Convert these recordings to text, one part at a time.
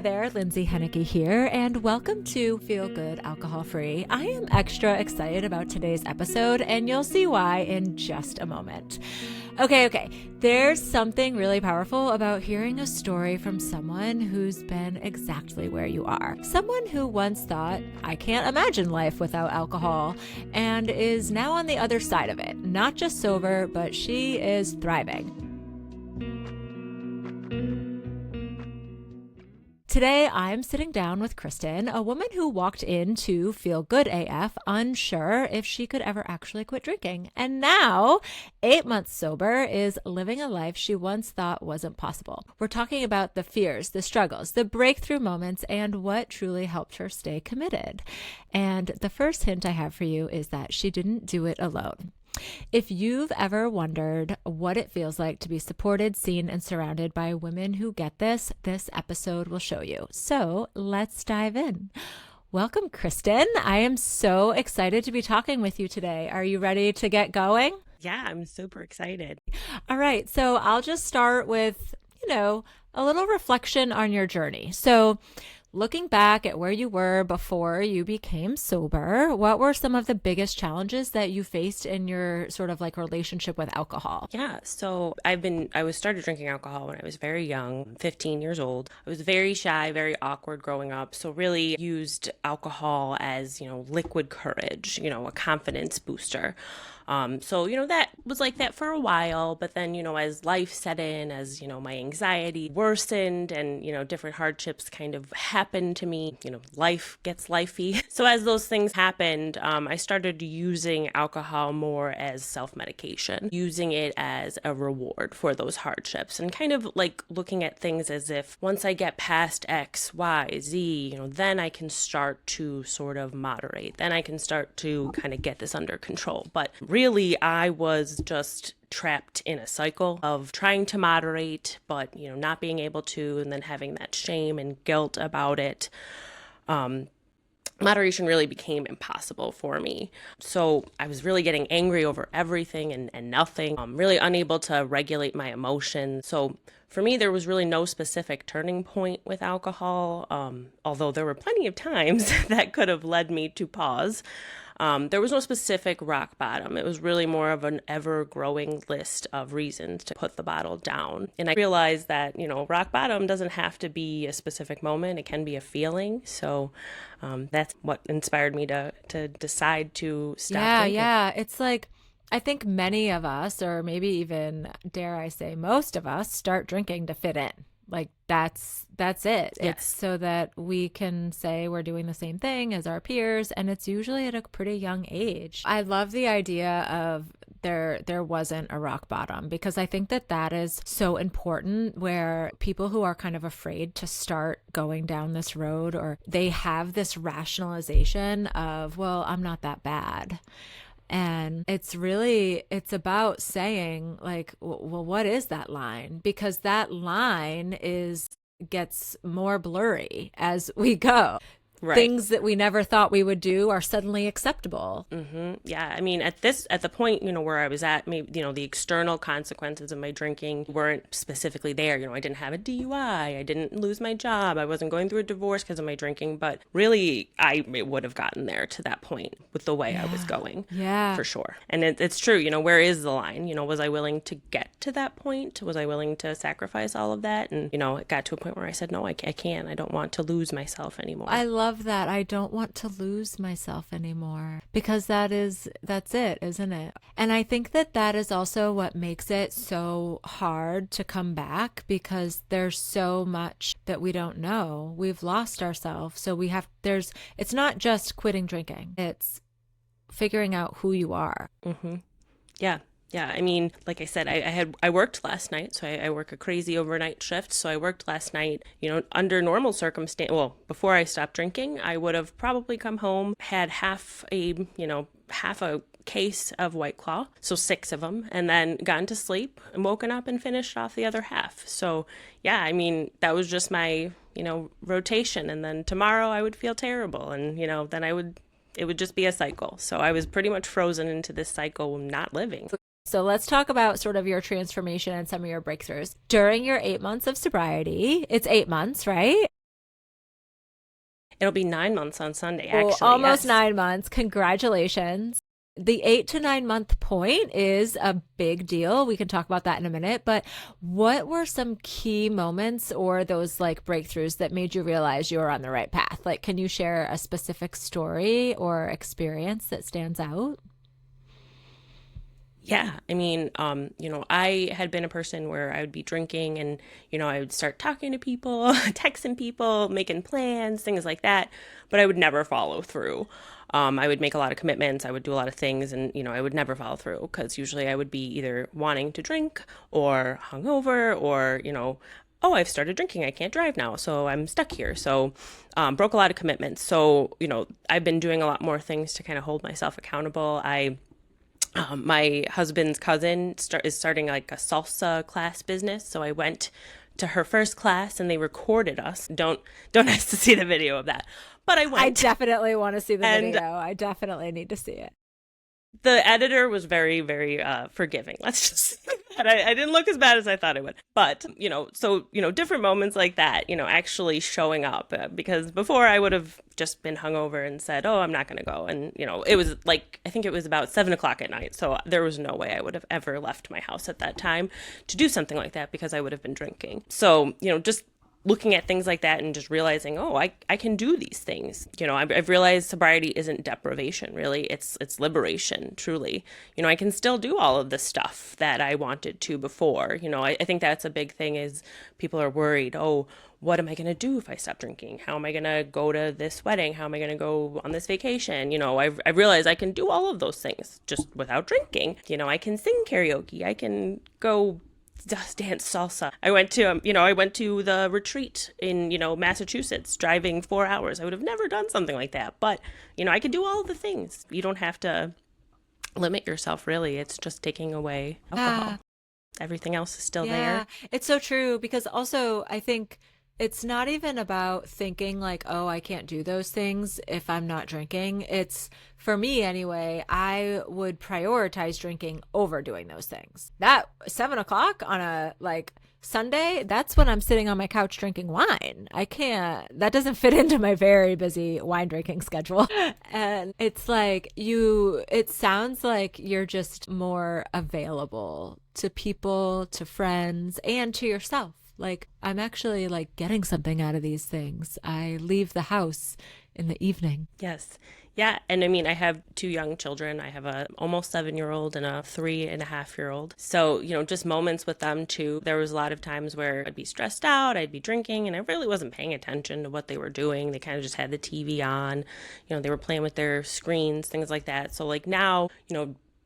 Hi there, Lindsay here, and welcome to Feel Good Alcohol Free. I am extra excited about today's episode, and you'll see why in just a moment. Okay. There's something really powerful about hearing a story from someone who's been exactly where you are. Someone who once thought, I can't imagine life without alcohol, and is now on the other side of it. Not just sober, but she is thriving. Today, I'm sitting down with Kristin, a woman who walked into Feel Good AF unsure if she could ever actually quit drinking. And now, 8 months sober, is living a life she once thought wasn't possible. We're talking about the fears, the struggles, the breakthrough moments, and what truly helped her stay committed. And the first hint I have for you is that she didn't do it alone. If you've ever wondered what it feels like to be supported, seen, and surrounded by women who get this episode will show you. So let's dive in. Welcome, Kristin. I am so excited to be talking with you today. Are you ready to get going? Yeah, I'm super excited. All right. So I'll just start with, a little reflection on your journey. So looking back at where you were before you became sober, what were some of the biggest challenges that you faced in your sort of like relationship with alcohol? Yeah, so I started drinking alcohol when I was very young, 15 years old. I was very shy, very awkward growing up. So really used alcohol as, liquid courage, a confidence booster. That was like that for a while, but then, as life set in, as, my anxiety worsened and, different hardships kind of happened to me, life gets lifey. So as those things happened, I started using alcohol more as self-medication, using it as a reward for those hardships and kind of like looking at things as if once I get past X, Y, Z, then I can start to sort of moderate. Then I can start to kind of get this under control. But really, I was just trapped in a cycle of trying to moderate, but, not being able to, and then having that shame and guilt about it. Moderation really became impossible for me. So I was really getting angry over everything and nothing, really unable to regulate my emotions. So for me, there was really no specific turning point with alcohol, although there were plenty of times that could have led me to pause. There was no specific rock bottom. It was really more of an ever-growing list of reasons to put the bottle down. And I realized that, rock bottom doesn't have to be a specific moment. It can be a feeling. So that's what inspired me to decide to stop drinking. Yeah. It's like, I think many of us, or maybe even, dare I say, most of us start drinking to fit in. Like that's it. Yes. It's so that we can say we're doing the same thing as our peers, and it's usually at a pretty young age. I love the idea of there wasn't a rock bottom, because I think that is so important, where people who are kind of afraid to start going down this road, or they have this rationalization of, well, I'm not that bad. And it's about saying like, well, what is that line? Because that line gets more blurry as we go. Right. Things that we never thought we would do are suddenly acceptable. Mm-hmm. Yeah. I mean, at the point, where I was at, maybe, the external consequences of my drinking weren't specifically there. I didn't have a DUI. I didn't lose my job. I wasn't going through a divorce because of my drinking. But really, it would have gotten there to that point with the way I was going. Yeah. For sure. And it's true. Where is the line? Was I willing to get to that point? Was I willing to sacrifice all of that? And, it got to a point where I said, no, I can't. I don't want to lose myself anymore. I love that. I don't want to lose myself anymore, because that's it, isn't it? And I think that is also what makes it so hard to come back, because there's so much that we don't know. We've lost ourselves. So it's not just quitting drinking. It's figuring out who you are. Mm-hmm. Yeah. Yeah, I mean, like I said, I worked last night, so I work a crazy overnight shift. So I worked last night, under normal circumstance. Well, before I stopped drinking, I would have probably come home, had half a case of White Claw, so 6 of them, and then gone to sleep and woken up and finished off the other half. So yeah, I mean, that was just my, rotation. And then tomorrow I would feel terrible, and then it would just be a cycle. So I was pretty much frozen into this cycle of not living. So let's talk about sort of your transformation and some of your breakthroughs. During your 8 months of sobriety, it's 8 months, right? It'll be 9 months on Sunday, Well, actually. almost Yes. 9 months. Congratulations. The 8 to 9 month point is a big deal. We can talk about that in a minute. But what were some key moments or those like breakthroughs that made you realize you were on the right path? Like, can you share a specific story or experience that stands out? Yeah, I mean, I had been a person where I would be drinking and, I would start talking to people, texting people, making plans, things like that, but I would never follow through. I would make a lot of commitments, I would do a lot of things, and, I would never follow through because usually I would be either wanting to drink or hungover or, oh, I've started drinking, I can't drive now, so I'm stuck here. So, broke a lot of commitments. So, I've been doing a lot more things to kind of hold myself accountable. My husband's cousin is starting like a salsa class business, so I went to her first class and they recorded us. Don't ask to see the video of that, but I I went. definitely want to see the And video. I definitely need to see it. the editor was very, very forgiving. Let's just say that. I didn't look as bad as I thought I would. But, different moments like that, actually showing up. Because before I would have just been hungover and said, oh, I'm not going to go. And, it was like, I think it was about 7 o'clock at night. So there was no way I would have ever left my house at that time to do something like that because I would have been drinking. So, just looking at things like that and just realizing, oh, I can do these things. I've realized sobriety isn't deprivation, really. It's liberation, truly. I can still do all of the stuff that I wanted to before. I think that's a big thing is people are worried, oh, what am I going to do if I stop drinking? How am I going to go to this wedding? How am I going to go on this vacation? I've realized I can do all of those things just without drinking. I can sing karaoke. I can go just dance salsa. I went to the retreat in, Massachusetts, driving 4 hours. I would have never done something like that. But, I could do all of the things. You don't have to limit yourself, really. It's just taking away alcohol. Everything else is still there. It's so true because also I think it's not even about thinking like, oh, I can't do those things if I'm not drinking. It's for me anyway, I would prioritize drinking over doing those things. That 7 o'clock on a like Sunday, that's when I'm sitting on my couch drinking wine. That doesn't fit into my very busy wine drinking schedule. And it's like it sounds like you're just more available to people, to friends, and to yourself. Like, I'm actually like getting something out of these things. I leave the house in the evening. Yes. Yeah. And I mean, I have two young children. I have a almost 7-year-old and a 3.5-year-old. So, just moments with them too. There was a lot of times where I'd be stressed out, I'd be drinking, and I really wasn't paying attention to what they were doing. They kind of just had the TV on, they were playing with their screens, things like that. So like now,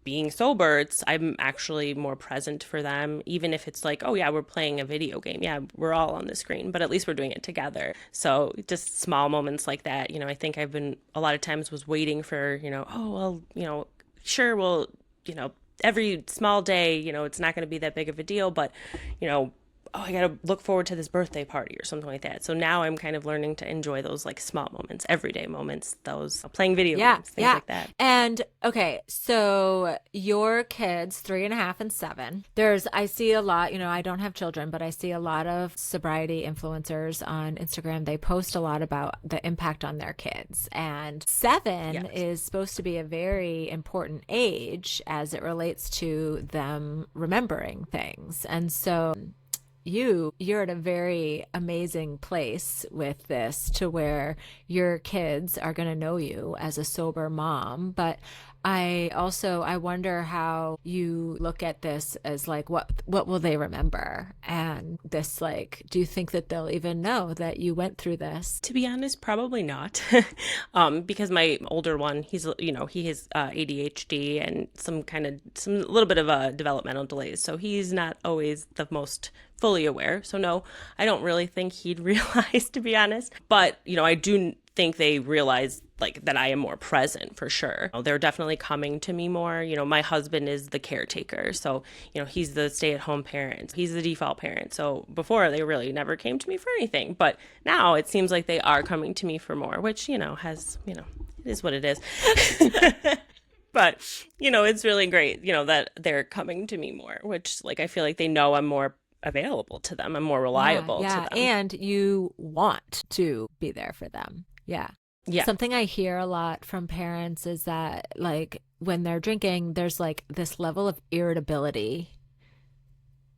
being sober, I'm actually more present for them, even if it's like, oh yeah, we're playing a video game. Yeah, we're all on the screen, but at least we're doing it together. So just small moments like that. I think I've been a lot of times was waiting for, oh, well, sure, well, every small day, it's not going to be that big of a deal, but, oh, I got to look forward to this birthday party or something like that. So now I'm kind of learning to enjoy those like small moments, everyday moments, those playing video games, things like that. And okay, so your kids, 3.5 and 7, I see a lot, I don't have children, but I see a lot of sobriety influencers on Instagram. They post a lot about the impact on their kids. And 7 is supposed to be a very important age as it relates to them remembering things. And so you're at a very amazing place with this to where your kids are going to know you as a sober mom. But I wonder how you look at this as like, what will they remember? And this, like, do you think that they'll even know that you went through this? To be honest, probably not. Because my older one, he has ADHD and some little bit of a developmental delays. So he's not always the most fully aware. So no, I don't really think he'd realize, to be honest. But, I do think they realize like that I am more present for sure. They're definitely coming to me more. My husband is the caretaker. So, he's the stay-at-home parent. He's the default parent. So before they really never came to me for anything. But now it seems like they are coming to me for more, which, it is what it is. But, it's really great, that they're coming to me more, which like I feel like they know I'm more available to them. I'm more reliable to them. And you want to be there for them. Yeah. Yeah. Something I hear a lot from parents is that, like, when they're drinking, there's like this level of irritability,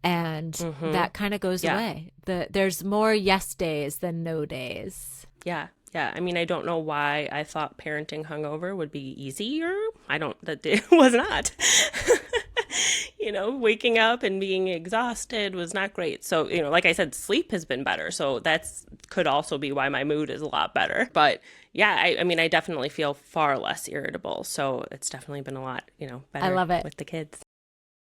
and Mm-hmm. that kind of goes Yeah. away. There's more yes days than no days. Yeah. Yeah. I mean, I don't know why I thought parenting hungover would be easier. That it was not. Waking up and being exhausted was not great. So, like I said, sleep has been better. So that's could also be why my mood is a lot better. But yeah, I mean, I definitely feel far less irritable. So it's definitely been a lot, I better love it. with the kids.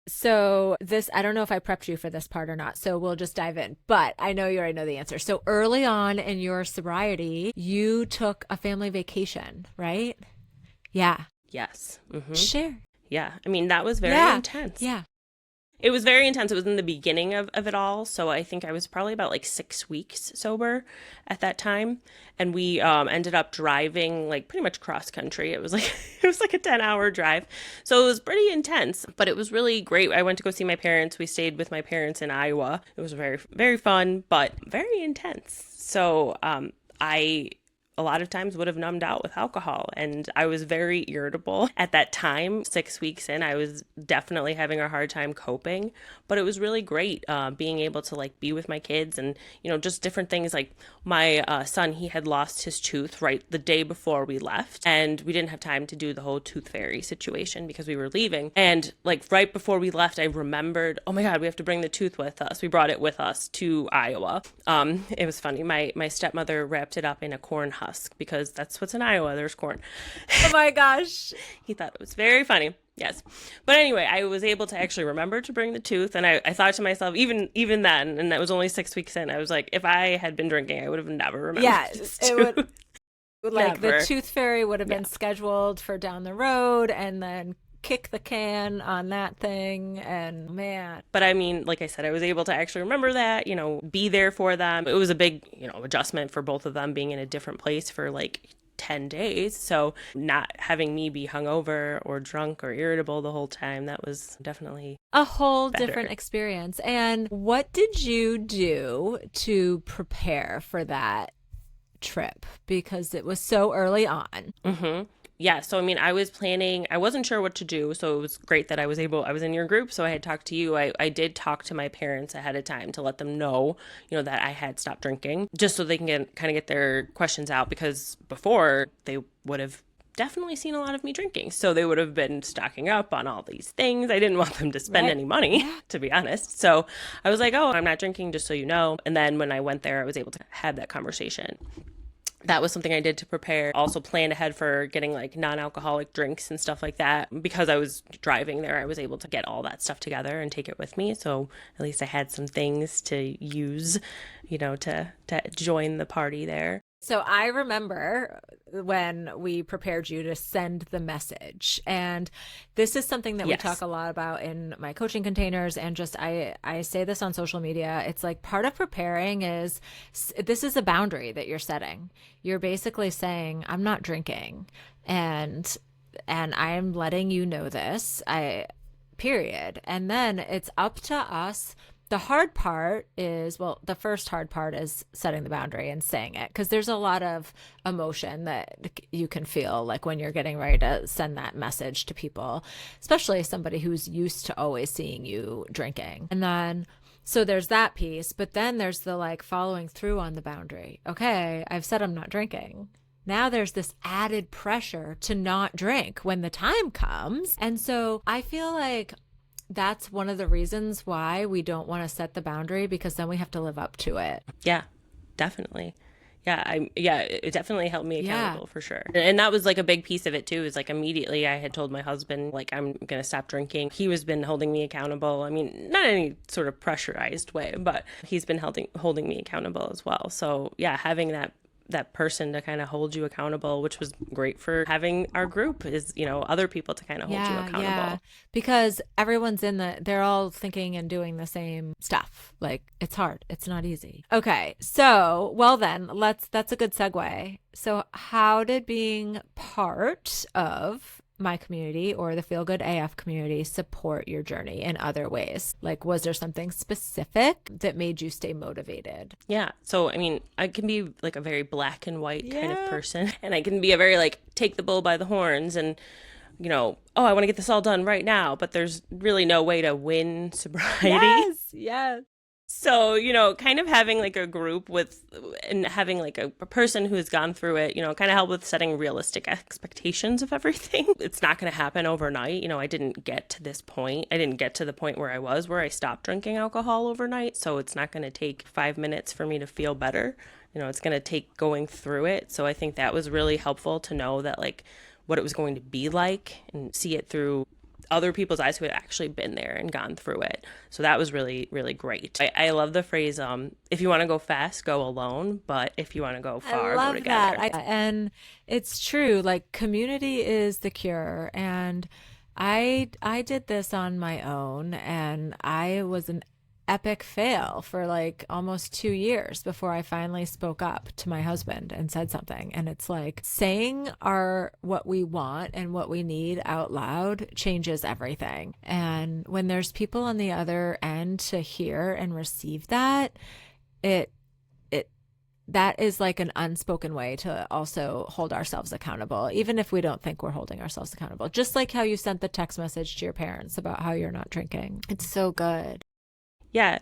So I don't know if I prepped you for this part or not. So we'll just dive in, but I know you already know the answer. So early on in your sobriety, you took a family vacation, right? Yeah. Yes. Mm-hmm. Share. Yeah. I mean, that was very Yeah. intense. Yeah. It was very intense. It was in the beginning of it all. So I think I was probably about like 6 weeks sober at that time. And we ended up driving like pretty much cross country. It was like a 10-hour drive. So it was pretty intense, but it was really great. I went to go see my parents. We stayed with my parents in Iowa. It was very, very fun, but very intense. So I a lot of times would have numbed out with alcohol. And I was very irritable at that time. 6 weeks in, I was definitely having a hard time coping, but it was really great being able to like be with my kids and, just different things. Like my son, he had lost his tooth right the day before we left, and we didn't have time to do the whole tooth fairy situation because we were leaving. And like right before we left, I remembered, oh my God, we have to bring the tooth with us. We brought it with us to Iowa. It was funny. My stepmother wrapped it up in a corn husk because that's what's in Iowa. There's corn. Oh my gosh. He thought it was very funny. Yes. But anyway, I was able to actually remember to bring the tooth. And I thought to myself, even then, and that was only 6 weeks in, I was like, if I had been drinking, I would have never remembered. Yeah, this it tooth. would, like Never. the tooth fairy would have been scheduled for down the road, and then kick the can on that thing, and man. But I mean, like I said, I was able to actually remember that, be there for them. It was a big, adjustment for both of them being in a different place for like 10 days. So not having me be hungover or drunk or irritable the whole time, that was definitely a whole better. Different experience. And what did you do to prepare for that trip? Because it was so early on. Mm-hmm. Yeah. So, I mean, I was planning, I wasn't sure what to do. So it was great that I was in your group. So I had talked to you. I did talk to my parents ahead of time to let them know, that I had stopped drinking, just so they can kind of get their questions out, because before they would have definitely seen a lot of me drinking. So they would have been stocking up on all these things. I didn't want them to spend any money, to be honest. So I was like, oh, I'm not drinking, just so you know. And then when I went there, I was able to have that conversation. That was something I did to prepare. Also planned ahead for getting like non-alcoholic drinks and stuff like that. Because I was driving there, I was able to get all that stuff together and take it with me. So at least I had some things to use, to join the party there. So I remember when we prepared you to send the message, and this is something that we talk a lot about in my coaching containers, and just I say this on social media. It's like part of preparing is this is a boundary that you're setting. You're basically saying, I'm not drinking, and I'm letting you know this, period. And then it's up to us. The hard part is, the first hard part is setting the boundary and saying it, because there's a lot of emotion that you can feel like when you're getting ready to send that message to people, especially somebody who's used to always seeing you drinking. And then, so there's that piece, but then there's the like following through on the boundary. Okay, I've said I'm not drinking. Now there's this added pressure to not drink when the time comes. And so I feel like that's one of the reasons why we don't want to set the boundary, because then we have to live up to it. Yeah, definitely. It definitely helped me accountable for sure. And that was like a big piece of it too, is like immediately I had told my husband, like, I'm going to stop drinking. He was been holding me accountable. I mean, not any sort of pressurized way, but he's been holding me accountable as well. So yeah, having that person to kind of hold you accountable, which was great for having our group, is, other people to kind of hold you accountable. Yeah, because everyone's they're all thinking and doing the same stuff. Like, it's hard. It's not easy. Okay. So, well then, that's a good segue. So how did being part of my community or the Feel Good AF community support your journey in other ways? Like, was there something specific that made you stay motivated? Yeah. So, I mean, I can be like a very black and white kind of person, and I can be a very like take the bull by the horns and, oh, I want to get this all done right now, but there's really no way to win sobriety. Yes. So, kind of having like a group and having like a person who has gone through it, kind of help with setting realistic expectations of everything. It's not going to happen overnight. I didn't get to this point. I didn't get to the point where I stopped drinking alcohol overnight. So it's not going to take 5 minutes for me to feel better. It's going to take going through it. So I think that was really helpful to know that like what it was going to be like and see it through other people's eyes who had actually been there and gone through it. So that was really, really great. I love the phrase, if you want to go fast, go alone. But if you want to go far, go together. And it's true. Like, community is the cure. And I did this on my own, and I was an epic fail for like almost 2 years before I finally spoke up to my husband and said something. And it's like saying what we want and what we need out loud changes everything. And when there's people on the other end to hear and receive that, that is like an unspoken way to also hold ourselves accountable, even if we don't think we're holding ourselves accountable. Just like how you sent the text message to your parents about how you're not drinking. It's so good. Yeah,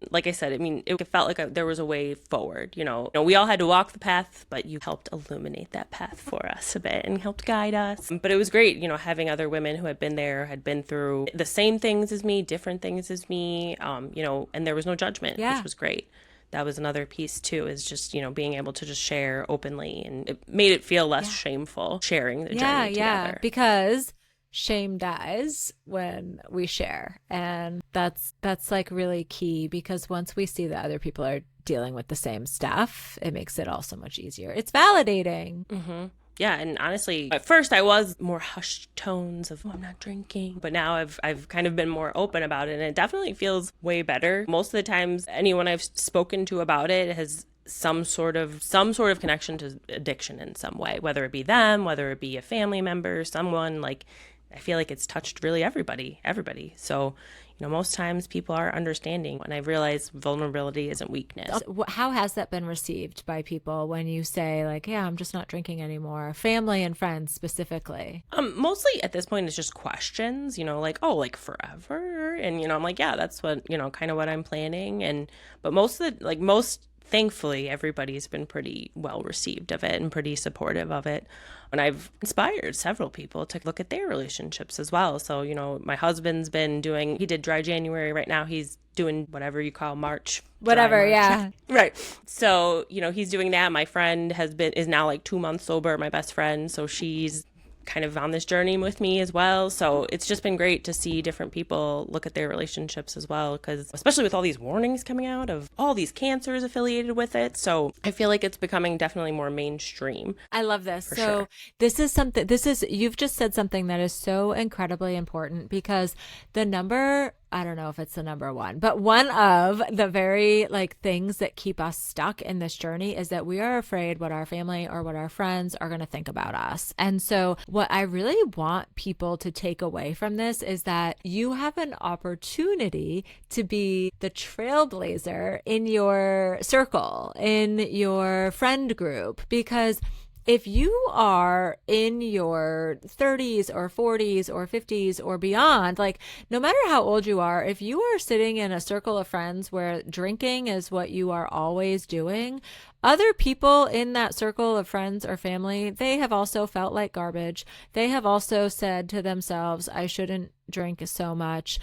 like I said, I mean, it felt like there was a way forward. We all had to walk the path, but you helped illuminate that path for us a bit and helped guide us. But it was great, having other women who had been there, had been through the same things as me, different things as me, and there was no judgment, which was great. That was another piece too, is just, being able to just share openly, and it made it feel less shameful sharing the journey together. Yeah, because shame dies when we share. And that's like really key, because once we see that other people are dealing with the same stuff, it makes it all so much easier. It's validating. Mm-hmm. Yeah, and honestly, at first I was more hushed tones of, I'm not drinking. But now I've kind of been more open about it, and it definitely feels way better. Most of the times, anyone I've spoken to about it has some sort of connection to addiction in some way, whether it be them, whether it be a family member, someone. Like, I feel like it's touched really everybody. So, most times people are understanding, and I've realized vulnerability isn't weakness. How has that been received by people when you say like, yeah, I'm just not drinking anymore? Family and friends specifically. Mostly at this point it's just questions, like, oh, like forever? And, I'm like, yeah, that's what, kind of what I'm planning. But thankfully, everybody's been pretty well received of it and pretty supportive of it. And I've inspired several people to look at their relationships as well. So, my husband's he did dry January. Right now he's doing whatever you call March. Whatever, March. yeah. Right. So, he's doing that. My friend is now like 2 months sober, my best friend. So she's kind of on this journey with me as well. So it's just been great to see different people look at their relationships as well, because especially with all these warnings coming out of all these cancers affiliated with it. So I feel like it's becoming definitely more mainstream. I love this. So sure. You've just said something that is so incredibly important, because I don't know if it's the number one, but one of the very things that keep us stuck in this journey is that we are afraid what our family or what our friends are going to think about us. And so what I really want people to take away from this is that you have an opportunity to be the trailblazer in your circle, in your friend group, because if you are in your 30s or 40s or 50s or beyond, no matter how old you are, if you are sitting in a circle of friends where drinking is what you are always doing, other people in that circle of friends or family, they have also felt like garbage. They have also said to themselves, I shouldn't drink so much.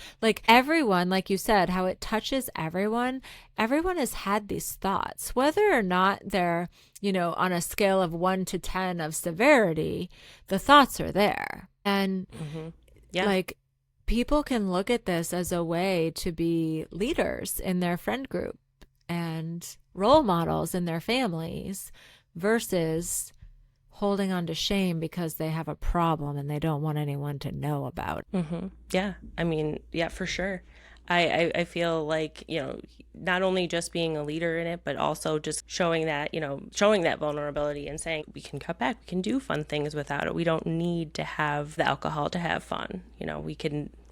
Everyone, like you said, how it touches everyone has had these thoughts, whether or not they're, on a scale of 1 to 10 of severity, the thoughts are there. And people can look at this as a way to be leaders in their friend group and role models in their families, versus holding on to shame because they have a problem and they don't want anyone to know about it. Mm-hmm. Yeah. I mean, yeah, for sure. I feel like, not only just being a leader in it, but also just showing that, showing that vulnerability and saying we can cut back, we can do fun things without it. We don't need to have the alcohol to have fun.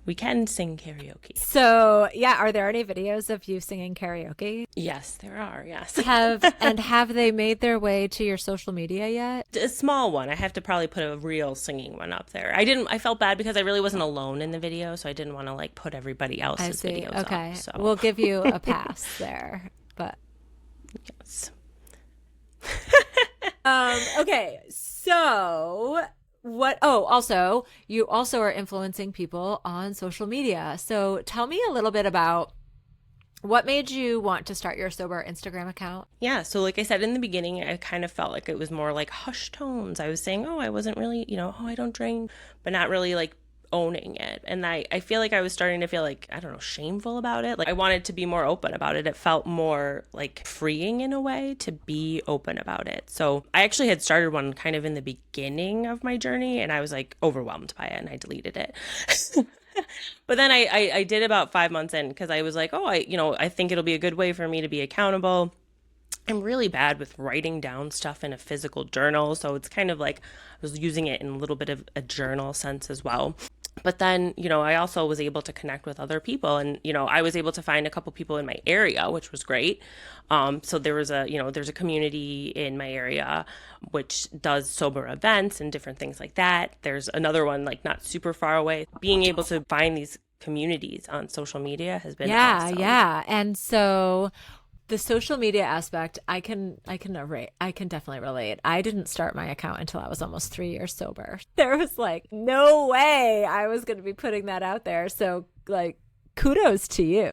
We can sing karaoke. So, yeah, are there any videos of you singing karaoke? Yes, there are. Yes. Have they made their way to your social media yet? A small one. I have to probably put a real singing one up there. I felt bad because I really wasn't alone in the video, so I didn't want to like put everybody else's videos up. Okay. So. We'll give you a pass there. But yes. Okay. So also, you also are influencing people on social media. So tell me a little bit about what made you want to start your sober Instagram account? Yeah, so like I said in the beginning, I kind of felt like it was more like hushed tones. I was saying, I wasn't really, I don't drink, but not really like owning it. And I feel like I was starting to feel like, I don't know, shameful about it. Like I wanted to be more open about it. It felt more like freeing in a way to be open about it. So I actually had started one kind of in the beginning of my journey, and I was like overwhelmed by it and I deleted it. But then I did about 5 months in, because I was like, I think it'll be a good way for me to be accountable. I'm really bad with writing down stuff in a physical journal. So it's kind of like I was using it in a little bit of a journal sense as well. But then, I also was able to connect with other people, and, I was able to find a couple people in my area, which was great. So there was there's a community in my area which does sober events and different things like that. There's another one like not super far away. Being able to find these communities on social media has been awesome. Yeah. And so the social media aspect, I can definitely relate. I didn't start my account until I was almost 3 years sober. There was like no way I was going to be putting that out there. So like kudos to you.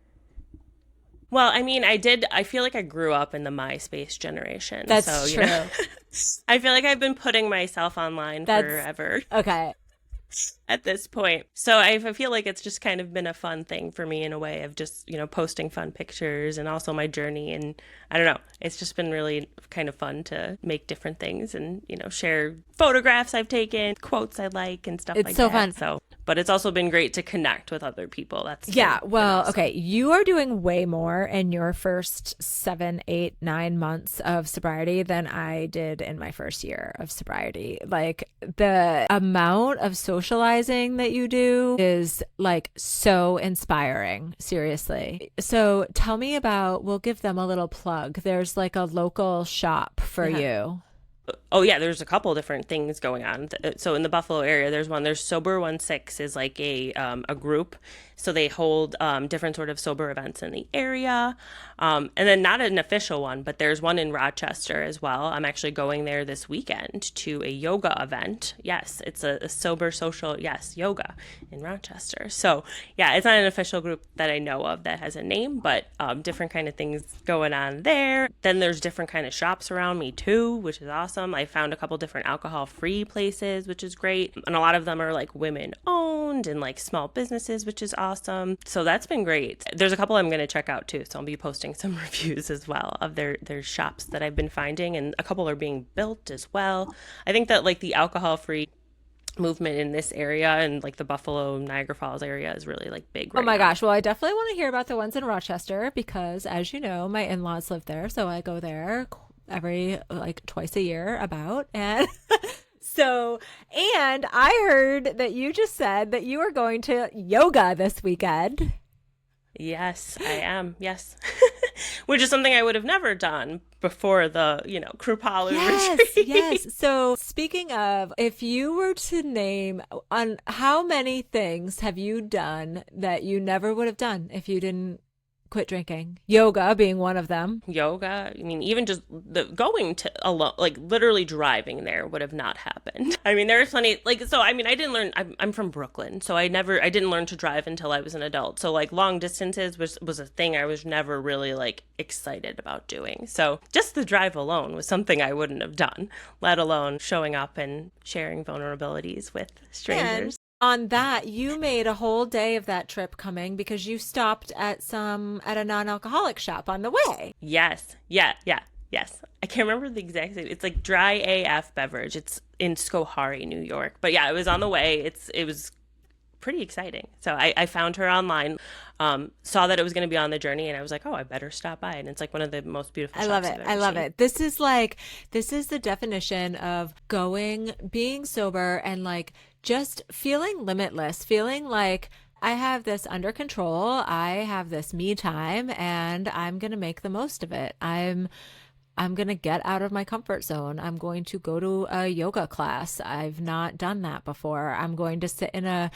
Well, I mean, I feel like I grew up in the MySpace generation. That's true. I feel like I've been putting myself online forever. Okay. At this point. So I feel like it's just kind of been a fun thing for me in a way of just, posting fun pictures and also my journey. And I don't know, it's just been really kind of fun to make different things and, share photographs I've taken, quotes I like and stuff like that. It's so fun. So, but it's also been great to connect with other people. Been awesome. Okay. You are doing way more in your first 7, 8, 9 months of sobriety than I did in my first year of sobriety. Like the amount of socializing that you do is like so inspiring. Seriously. So tell me about, we'll give them a little plug. There's like a local shop for you. Oh, yeah, there's a couple different things going on. So in the Buffalo area, there's Sober 16 is like a group. So they hold different sort of sober events in the area. And then not an official one, but there's one in Rochester as well. I'm actually going there this weekend to a yoga event. Yes, it's a sober social, yoga in Rochester. So yeah, it's not an official group that I know of that has a name, but different kind of things going on there. Then there's different kind of shops around me too, which is awesome. I found a couple different alcohol-free places, which is great. And a lot of them are like women-owned and like small businesses, which is awesome. So that's been great. There's a couple I'm going to check out too. So I'll be posting some reviews as well of their shops that I've been finding. And a couple are being built as well. I think that like the alcohol-free movement in this area and like the Buffalo, Niagara Falls area is really like big right now. Gosh. Well, I definitely want to hear about the ones in Rochester because as you know, my in-laws live there. So I go there every like twice a year about. And so, and I heard that you just said that you are going to yoga this weekend. Yes, I am. Yes. Which is something I would have never done before the, Kripalu retreat. Yes. So speaking of, if you were to name on how many things have you done that you never would have done if you didn't quit drinking? Yoga being one of them. Yoga, I mean, even just going to alone, like literally driving there would have not happened. I mean, there's plenty, I didn't learn, I'm from Brooklyn, so I didn't learn to drive until I was an adult. So like long distances was a thing I was never really like excited about doing. So just the drive alone was something I wouldn't have done, let alone showing up and sharing vulnerabilities with strangers. On that, you made a whole day of that trip coming because you stopped at a non-alcoholic shop on the way. Yes. Yes. I can't remember the exact name. It's like Dry AF Beverage. It's in Schoharie, New York. But yeah, it was on the way. It was pretty exciting. So I found her online, saw that it was going to be on the journey, and I was like, oh, I better stop by. And it's like one of the most beautiful I love shops it. I've I ever love seen. it. This is the definition of being sober and like just feeling limitless, feeling like I have this under control. I have this me time and I'm going to make the most of it. I'm going to get out of my comfort zone. I'm going to go to a yoga class. I've not done that before. I'm going to sit in a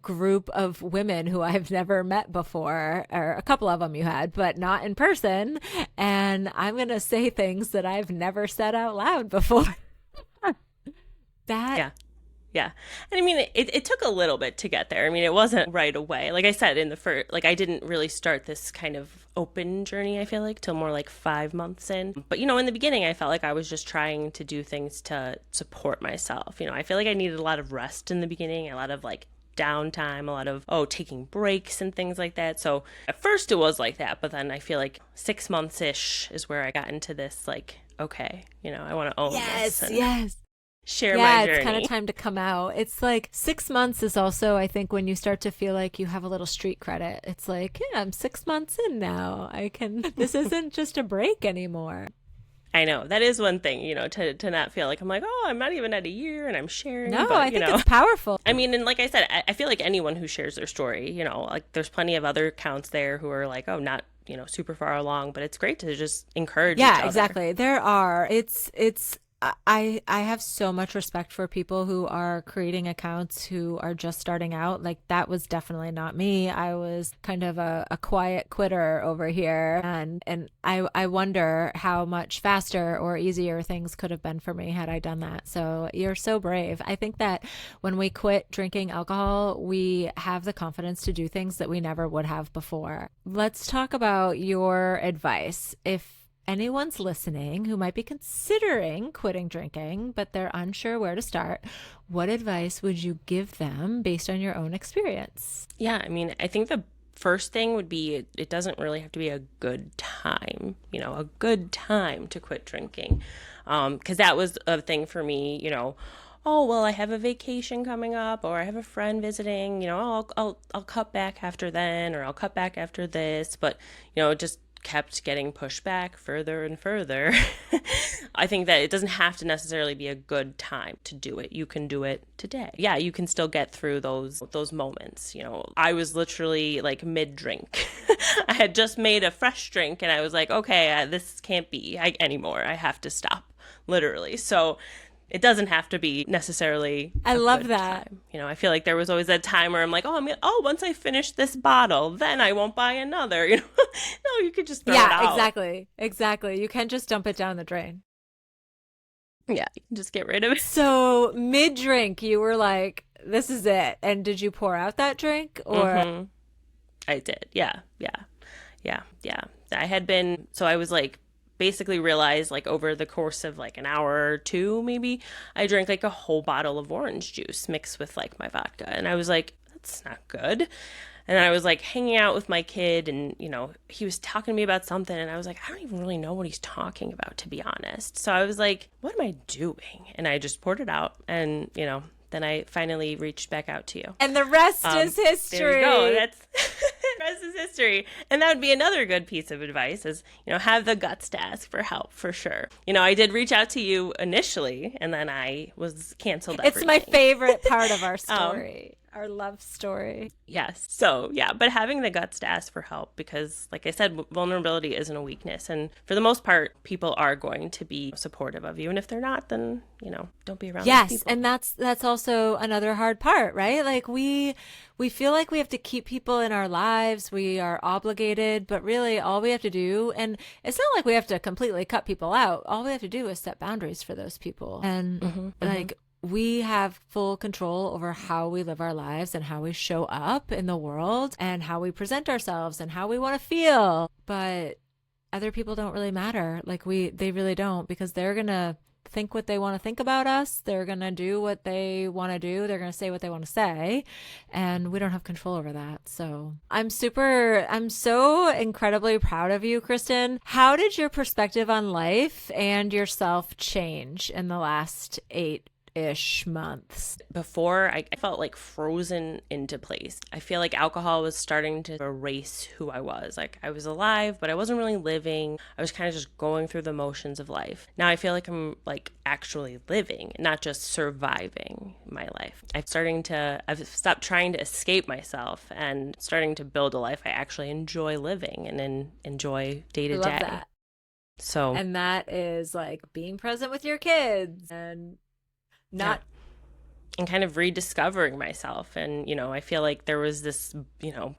group of women who I've never met before, or a couple of them you had, but not in person. And I'm going to say things that I've never said out loud before. That Yeah. Yeah. And I mean, it took a little bit to get there. I mean, it wasn't right away. Like I said in the first, like I didn't really start this kind of open journey, I feel like, till more like 5 months in. But, you know, in the beginning, I felt like I was just trying to do things to support myself. You know, I feel like I needed a lot of rest in the beginning, a lot of like downtime, a lot of, taking breaks and things like that. So at first it was like that. But then I feel like 6 months-ish is where I got into this, like, okay, you know, I want to own this. yes. Share my journey. It's kind of time to come out. It's like 6 months is also, I think, when you start to feel like you have a little street credit. It's like, yeah, I'm 6 months in now. This isn't just a break anymore. I know. That is one thing, you know, to not feel like I'm like, oh, I'm not even at a year and I'm sharing. No, but, I think you know, it's powerful. I mean, and like I said, I feel like anyone who shares their story, you know, like there's plenty of other accounts there who are like, oh, not, you know, super far along, but it's great to just encourage each other. Exactly. There are. I have so much respect for people who are creating accounts who are just starting out. Like that was definitely not me. I was kind of a quiet quitter over here. And I wonder how much faster or easier things could have been for me had I done that. So you're so brave. I think that when we quit drinking alcohol, we have the confidence to do things that we never would have before. Let's talk about your advice. If anyone's listening who might be considering quitting drinking, but they're unsure where to start, what advice would you give them based on your own experience? Yeah, I mean, I think the first thing would be it doesn't really have to be a good time, you know, a good time to quit drinking. Because that was a thing for me, you know. Oh, well, I have a vacation coming up, or I have a friend visiting, you know, I'll cut back after then, or I'll cut back after this. But, you know, just kept getting pushed back further and further. I think that it doesn't have to necessarily be a good time to do it. You can do it today. Yeah, you can still get through those moments. You know, I was literally like mid-drink. I had just made a fresh drink and I was like, okay, this can't be anymore. I have to stop, literally. So it doesn't have to be necessarily I love good that. time. You know, I feel like there was always that time where I'm like, once I finish this bottle, then I won't buy another. You know, no, you could just throw it out. Exactly. You can't just dump it down the drain. Yeah, you can just get rid of it. So mid-drink, you were like, this is it. And did you pour out that drink or? I did. Yeah. I had been, so I was like, basically realized like over the course of like an hour or two, maybe I drank like a whole bottle of orange juice mixed with like my vodka. And I was like, that's not good. And then I was like hanging out with my kid and, you know, he was talking to me about something and I was like, I don't even really know what he's talking about, to be honest. So I was like, what am I doing? And I just poured it out and, you know, then I finally reached back out to you. And the rest is history. There you go. That's the rest is history. And that would be another good piece of advice is, you know, have the guts to ask for help for sure. You know, I did reach out to you initially and then I was canceled. It's my favorite part of our story. Our love story. Yes. So, yeah, but having the guts to ask for help because, like I said, vulnerability isn't a weakness. And for the most part, people are going to be supportive of you. And if they're not, then, you know, don't be around those people. And that's also another hard part, right? Like we feel like we have to keep people in our lives. We are obligated, but really all we have to do, and it's not like we have to completely cut people out. All we have to do is set boundaries for those people. And we have full control over how we live our lives and how we show up in the world and how we present ourselves and how we want to feel. But other people don't really matter. Like they really don't, because they're going to think what they want to think about us. They're going to do what they want to do. They're going to say what they want to say. And we don't have control over that. So I'm so incredibly proud of you, Kristin. How did your perspective on life and yourself change in the last 8 ish months. Before, I felt like frozen into place. I feel like alcohol was starting to erase who I was. Like I was alive, but I wasn't really living. I was kind of just going through the motions of life. Now I feel like I'm like actually living, not just surviving my life. I've stopped trying to escape myself and starting to build a life I actually enjoy living and then enjoy day to I love day. that. So, And that is like being present with your kids and not and kind of rediscovering myself. And, I feel like there was this,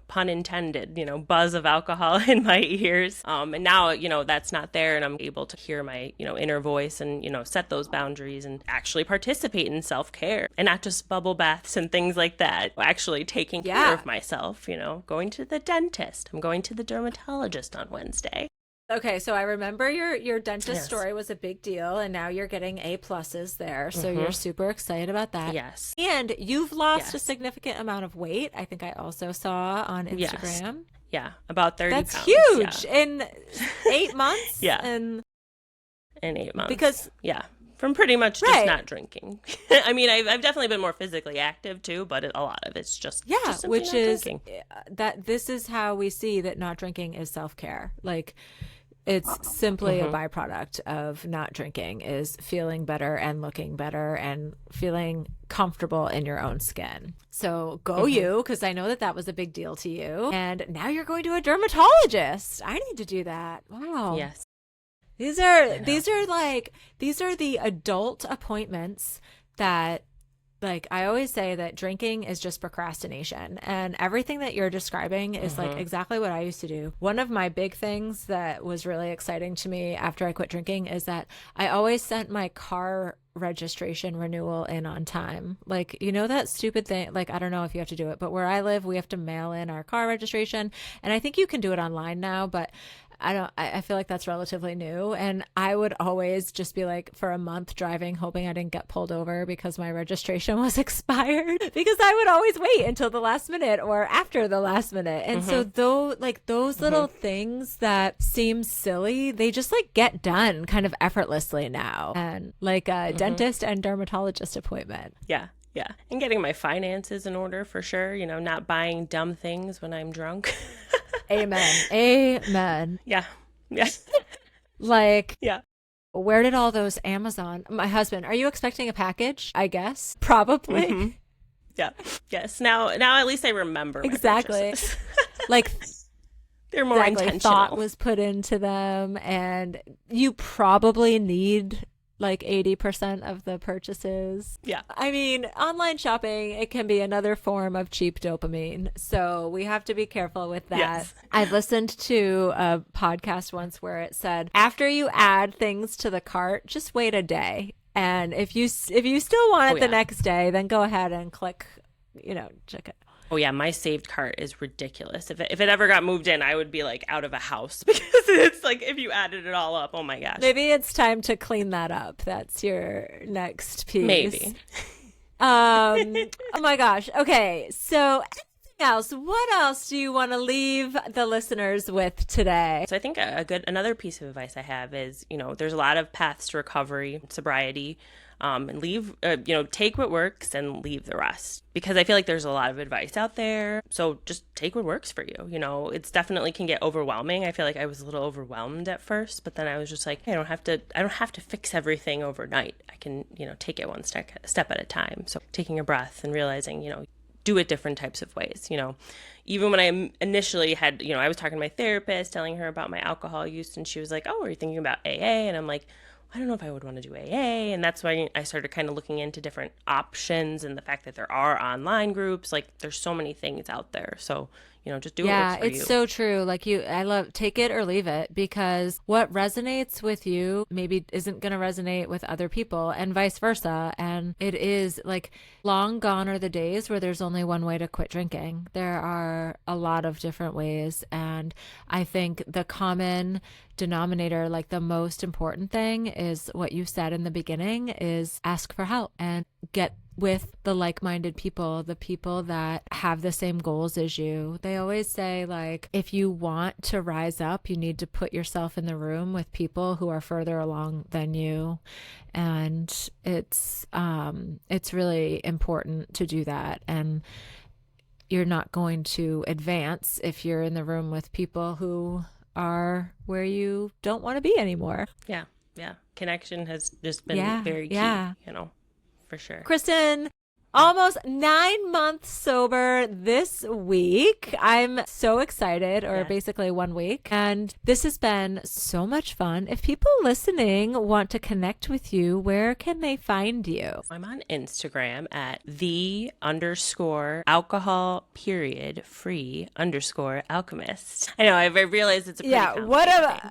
pun intended, buzz of alcohol in my ears. And now, that's not there and I'm able to hear my, inner voice and, set those boundaries and actually participate in self-care and not just bubble baths and things like that. Actually taking care of myself, going to the dentist. I'm going to the dermatologist on Wednesday. Okay, so I remember your dentist story was a big deal, and now you're getting A pluses there, so you're super excited about that. Yes. And you've lost a significant amount of weight. I think I also saw on Instagram. Yes. Yeah, about 30 That's pounds. huge Yeah. in 8 months. Yeah. In 8 months. Because from pretty much just not drinking. I mean, I've definitely been more physically active too, but a lot of it's just which is drinking. that this is how we see that not drinking is self-care. Like it's simply a byproduct of not drinking is feeling better and looking better and feeling comfortable in your own skin. So go you, because I know that was a big deal to you. And now you're going to a dermatologist. I need to do that. Wow. Yes. These are the adult appointments that, like, I always say that drinking is just procrastination, and everything that you're describing is like exactly what I used to do. One of my big things that was really exciting to me after I quit drinking is that I always sent my car registration renewal in on time. Like, that stupid thing, like, I don't know if you have to do it, but where I live, we have to mail in our car registration, and I think you can do it online now, but I feel like that's relatively new. And I would always just be like for a month driving, hoping I didn't get pulled over because my registration was expired, because I would always wait until the last minute or after the last minute. And so those little things that seem silly, they just like get done kind of effortlessly now. And like a dentist and dermatologist appointment. Yeah. Yeah. And getting my finances in order for sure, not buying dumb things when I'm drunk. Amen. Yeah. Like, yeah. Where did all those my husband, are you expecting a package? I guess. Probably. Yeah. Yes. Now at least I remember. Exactly. Like they're more intentional. Thought was put into them, and you probably need like 80% of the purchases. Yeah. I mean, online shopping, it can be another form of cheap dopamine. So we have to be careful with that. Yes. I've listened to a podcast once where it said, after you add things to the cart, just wait a day. And if you still want it the next day, then go ahead and click, check it. Oh, yeah. My saved cart is ridiculous. If it ever got moved in, I would be like out of a house because it's like if you added it all up, oh my gosh. Maybe it's time to clean that up. That's your next piece. Maybe. Oh my gosh. Okay. So anything else? What else do you want to leave the listeners with today? So I think another piece of advice I have is, there's a lot of paths to recovery, sobriety. And leave, take what works and leave the rest. Because I feel like there's a lot of advice out there. So just take what works for you. It's definitely can get overwhelming. I feel like I was a little overwhelmed at first, but then I was just like, I don't have to fix everything overnight. I can, take it one step at a time. So taking a breath and realizing, do it different types of ways. Even when I initially had, I was talking to my therapist, telling her about my alcohol use, and she was like, oh, are you thinking about AA? And I'm like, I don't know if I would want to do AA. And that's why I started kind of looking into different options and the fact that there are online groups. Like there's so many things out there. So, just do what works for you. Yeah, it's so true. Like I love take it or leave it, because what resonates with you maybe isn't going to resonate with other people and vice versa. And it is like long gone are the days where there's only one way to quit drinking. There are a lot of different ways. And I think the common denominator, like the most important thing is what you said in the beginning, is ask for help and get with the like-minded people, the people that have the same goals as you. They always say, like, if you want to rise up, you need to put yourself in the room with people who are further along than you. And it's really important to do that. And you're not going to advance if you're in the room with people who are where you don't want to be anymore. Yeah. Yeah. Connection has just been very key, for sure. Kristin, almost 9 months sober this week. I'm so excited, or basically 1 week. And this has been so much fun. If people listening want to connect with you, where can they find you? I'm on Instagram at the_alcohol_free_alchemist. I know, I realized it's a pretty complicated thing.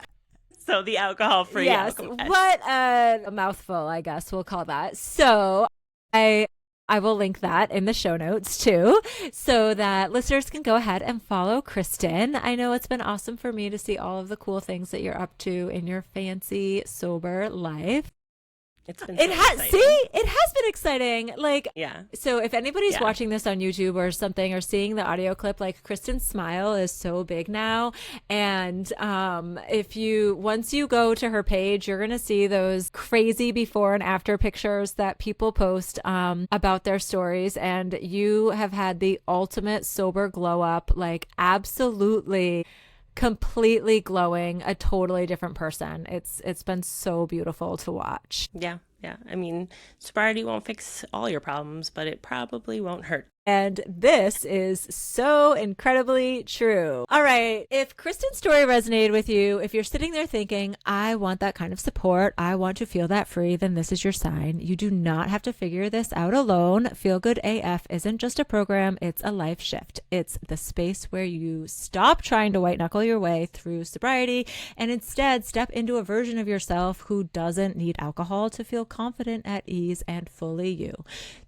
So the alcohol-free alchemist. What a mouthful, I guess we'll call that. So I will link that in the show notes too, so that listeners can go ahead and follow Kristin. I know it's been awesome for me to see all of the cool things that you're up to in your fancy, sober life. It's been exciting. It has been exciting. Like, yeah. So if anybody's watching this on YouTube or something, or seeing the audio clip, like, Kristin's smile is so big now. And once you go to her page, you're going to see those crazy before and after pictures that people post about their stories. And you have had the ultimate sober glow up, like, absolutely completely glowing, a totally different person. It's been so beautiful to watch. Yeah. I mean, sobriety won't fix all your problems, but it probably won't hurt. And this is so incredibly true. All right. If Kristin's story resonated with you, if you're sitting there thinking, I want that kind of support, I want to feel that free, then this is your sign. You do not have to figure this out alone. Feel Good AF isn't just a program, it's a life shift. It's the space where you stop trying to white knuckle your way through sobriety and instead step into a version of yourself who doesn't need alcohol to feel confident, at ease, and fully you.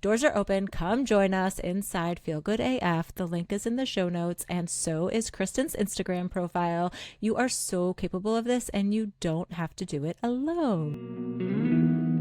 Doors are open. Come join us inside Feel Good AF. The link is in the show notes, and so is Kristin's Instagram profile. You are so capable of this, and you don't have to do it alone.